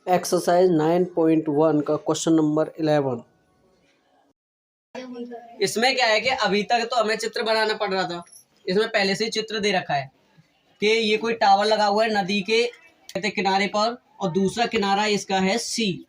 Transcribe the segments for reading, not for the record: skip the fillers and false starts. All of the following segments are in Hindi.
एक्सरसाइज 9.1 का क्वेश्चन नंबर 11। इसमें क्या है कि अभी तक तो हमें चित्र बनाना पड़ रहा था। इसमें पहले से ही चित्र दे रखा है कि ये कोई टावर लगा हुआ है नदी के किनारे पर और दूसरा किनारा इसका है सी।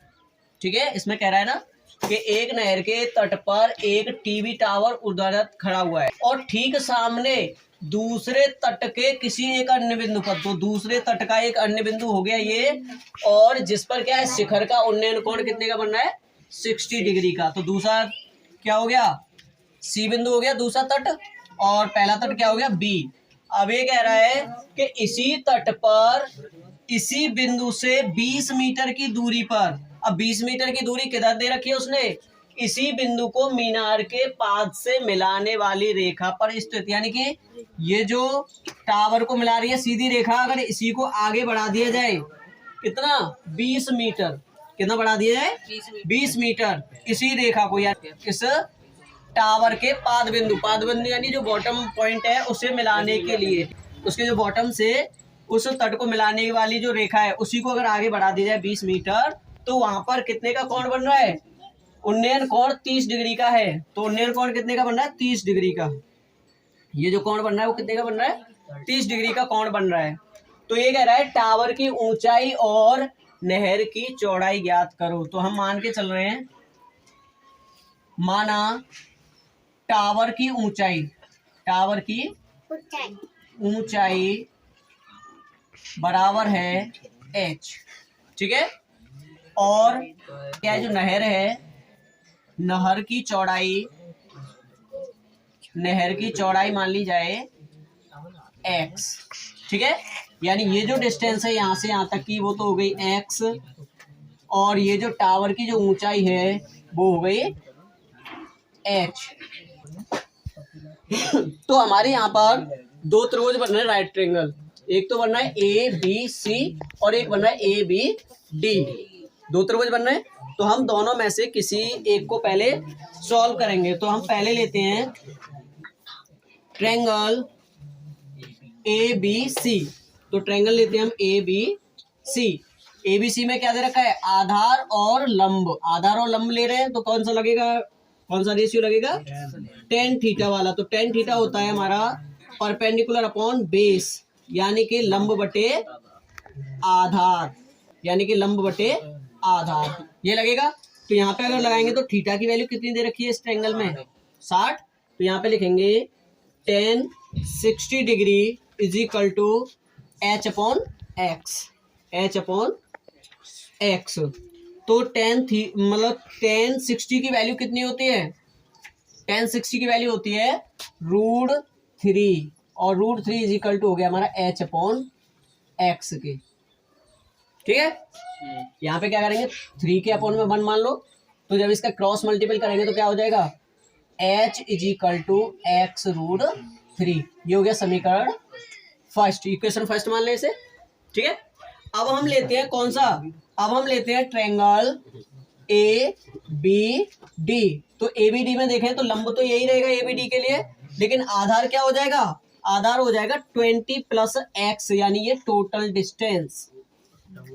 ठीक है, इसमें कह रहा है ना कि एक नहर के तट पर एक टीवी टावर उदाहरण खड़ा हुआ है और ठीक सामने दूसरे तट के किसी एक अन्य बिंदु पर, तो दूसरे तट का एक अन्य बिंदु हो गया ये, और जिस पर क्या है शिखर का उन्नयन कोण कितने का बन रहा है 60 डिग्री का। तो दूसरा क्या हो गया सी बिंदु हो गया दूसरा तट, और पहला तट क्या हो गया बी। अब ये कह रहा है कि इसी तट पर इसी बिंदु से 20 मीटर की दूरी पर, अब 20 मीटर की दूरी किधर दे रखी है उसने, इसी बिंदु को मीनार के पाद से मिलाने वाली रेखा पर स्थित, यानी कि ये जो टावर को मिला रही है सीधी रेखा, अगर इसी को आगे बढ़ा दिया जाए कितना 20 मीटर, कितना बढ़ा दिया जाए 20 मीटर इसी रेखा को, यानी इस टावर के पाद बिंदु यानी जो बॉटम पॉइंट है उसे मिलाने के लिए, उसके जो बॉटम से उस तट को मिलाने वाली जो रेखा है उसी को अगर आगे बढ़ा दिया जाए 20 मीटर, तो वहां पर कितने का कोण बन रहा है, उन्नयन कोण 30 डिग्री का है। तो उन्नयन कोण कितने का बन रहा है 30 डिग्री का। ये जो कोण बन रहा है वो कितने का बन रहा है 30 डिग्री का कोण बन रहा है। तो ये कह रहा है टावर की ऊंचाई और नहर की चौड़ाई ज्ञात करो। तो हम मान के चल रहे हैं, माना टावर की ऊंचाई बराबर है h, ठीक है, और क्या है जो नहर है, नहर की चौड़ाई मान ली जाए x, ठीक है, यानी ये जो डिस्टेंस है यहाँ से यहाँ तक की वो तो हो गई x, और ये जो टावर की जो ऊंचाई है वो हो गई h। तो हमारे यहाँ पर दो त्रिभुज बन रहे हैं राइट ट्रायंगल, एक तो बन रहा है ए बी सी और एक बन रहा है ए बी डी, दो त्रिभुज बन रहे हैं। तो हम दोनों में से किसी एक को पहले सॉल्व करेंगे। तो हम पहले लेते हैं ट्रायंगल ए बी सी। तो ट्रायंगल लेते हैं हम A B C. A B C में क्या दे रखा है, आधार और लंब ले रहे हैं। तो कौन सा लगेगा, कौन सा रेशियो लगेगा, tan थीटा वाला। तो tan थीटा होता है हमारा परपेंडिकुलर अपॉन बेस, यानी कि लंब बटे आधार, ये लगेगा। तो यहाँ पे अगर लगाएंगे तो थीटा की वैल्यू कितनी दे रखी है इस ट्रायंगल में 60। तो यहाँ पे लिखेंगे tan 60 degree is equal to h upon x। तो tan 60 की वैल्यू कितनी होती है, tan 60 की वैल्यू होती है √3, और √3 इज इक्वल टू हो गया हमारा h अपॉन x के, ठीक है। यहाँ पे क्या करेंगे 3 के अपॉन में 1 मान लो, तो जब इसका क्रॉस मल्टीपल करेंगे तो क्या हो जाएगा h is equal to x √3। ये हो गया समीकरण फर्स्ट, इक्वेशन फर्स्ट मान ले इसे, ठीक है। अब हम लेते हैं कौन सा, अब हम लेते हैं ट्रायंगल ए बी डी। तो ए बी डी में देखें तो लंब तो यही रहेगा ए बी डी के लिए, लेकिन आधार क्या हो जाएगा, आधार हो जाएगा 20 प्लस x, यानी ये टोटल डिस्टेंस,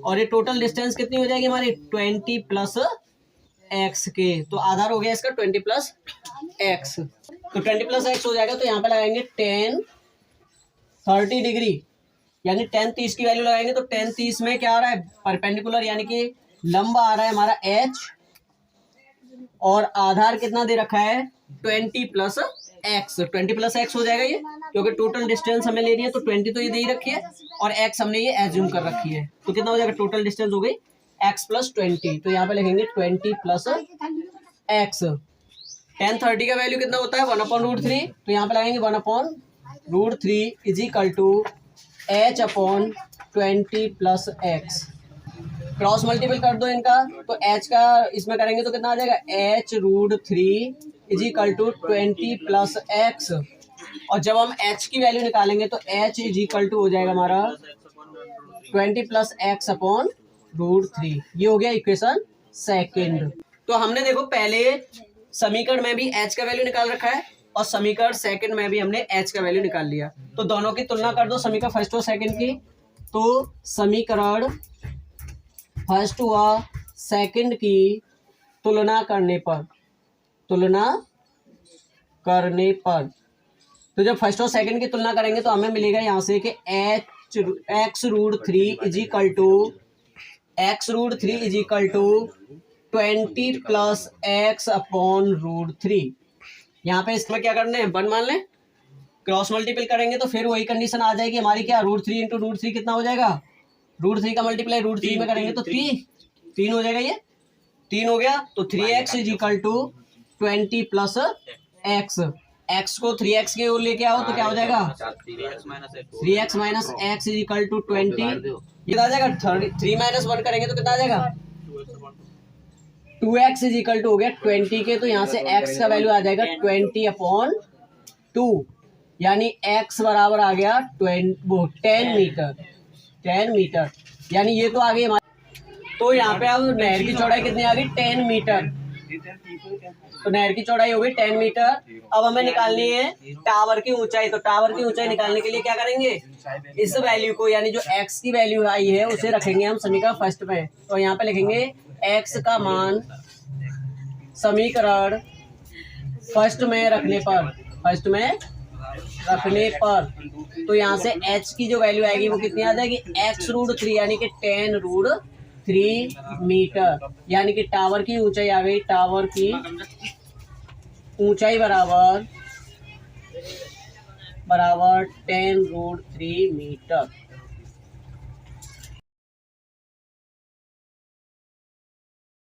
और ये टोटल डिस्टेंस कितनी हो जाएगी हमारी 20 प्लस x के। तो आधार हो गया इसका 20 प्लस x, तो 20 प्लस x हो जाएगा। तो यहाँ पे लगाएंगे tan 30 डिग्री, यानी tan 30 की वैल्यू लगाएंगे। तो tan 30 में क्या आ रहा है परपेंडिकुलर, यानी कि लंबा आ रहा है हमारा h, और आधार कितना दे रखा है 20 प्लस x। 20 प्लस x हो जाएगा ये, क्योंकि टोटल डिस्टेंस हमें लेनी है। तो 20 तो ये दे ही रखी है और x हमने ये एज्यूम कर रखी है। तो कितना हो जाएगा टोटल डिस्टेंस हो गई x प्लस 20। तो यहाँ पे लिखेंगे 20 प्लस x। tan 30 का वैल्यू कितना होता है 1 अपॉन √3। तो यहाँ पे लगाएंगे 1 upon √3 is equal to h upon 20 plus x। Cross multiple कर दो इनका, तो h का इसमें करेंगे तो कितना आ जाएगा h √3 is equal to 20 plus x। और जब हम h की वैल्यू निकालेंगे तो h इज इक्वल टू हो जाएगा हमारा 20 प्लस x अपॉन √3। ये हो गया इक्वेशन सेकेंड। तो हमने देखो पहले समीकरण में भी h का वैल्यू निकाल रखा है और समीकरण सेकंड में भी हमने h का वैल्यू निकाल लिया। तो दोनों की तुलना कर दो, समीकरण फर्स्ट और सेकंड की। तो समीकरण फर्स्ट व सेकंड की तुलना करने पर तो जब फर्स्ट और सेकंड की तुलना करेंगे तो हमें मिलेगा यहाँ से कि x√3 is equal to 20 plus x upon √3। यहाँ पे इसमें क्या करना है, 1 मान लें, क्रॉस मल्टीपल करेंगे तो फिर वही कंडीशन आ जाएगी हमारी, क्या √3 इंटू √3 कितना हो जाएगा, √3 का मल्टीप्लाई √3 में करेंगे तो 3 हो जाएगा, ये 3 हो गया। तो 3x is equal to 20 plus x को 3x के ओर लेके आओ तो क्या हो जाएगा, 3x minus x is equal to 20, ये आ जाएगा 3 माइनस 1 करेंगे तो कितना आ जाएगा, 2x इज इक्वल टू हो गया 20 के, तो यहाँ से x का वैल्यू आ जाएगा 20 अपॉन 2, यानी x बराबर आ गया 10 मीटर, यानी ये तो आ गई हमारी। तो यहाँ पे अब नहर की चौड़ाई कितनी आ गई, 10 मीटर। तो नहर की चौड़ाई हो गई 10 मीटर। अब हमें निकालनी है टावर की ऊंचाई। तो टावर की ऊंचाई निकालने के लिए क्या करेंगे, इस वैल्यू को यानी जो x की वैल्यू आई है उसे रखेंगे हम समीकरण फर्स्ट में। तो यहाँ पे लिखेंगे x का मान समीकरण फर्स्ट में रखने पर तो यहाँ से h की जो वैल्यू आएगी वो कितनी आ जाएगी, x√3 यानी कि 10√3 मीटर, यानी कि टावर की ऊंचाई आ गई, टावर की ऊंचाई बराबर 10√3 मीटर।